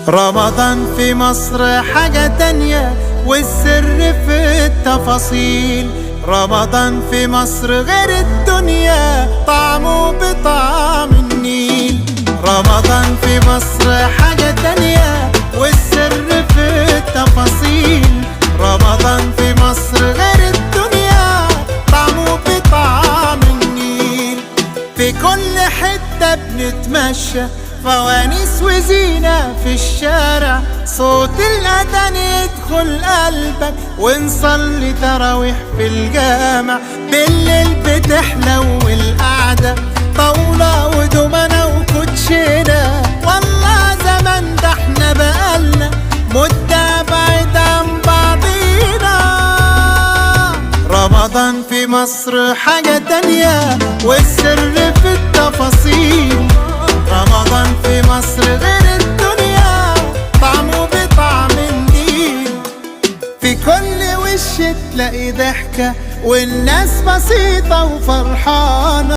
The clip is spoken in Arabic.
رمضان في مصر حاجة تانية والسر في التفاصيل. رمضان في مصر غير الدنيا، طعمه بطعم النيل. رمضان في مصر حاجة تانية والسر في التفاصيل. رمضان في مصر غير الدنيا، طعمه بطعم النيل. في كل حتة بنتمشى، فوانيس وزينة في الشارع، صوت الأذان يدخل قلبك، ونصلي تراويح في الجامع. بالليل بتحلو القعدة، طاولة ودومنة وكوتشينة. والله زمان ده احنا بقالنا مدة بعيد عن بعضينا. رمضان في مصر حاجة تانية والسر في التفاصيل. رمضان في مصر غير الدنيا، طعمه بطعم النيل. في كل وش تلاقي ضحكة، والناس بسيطة وفرحانة.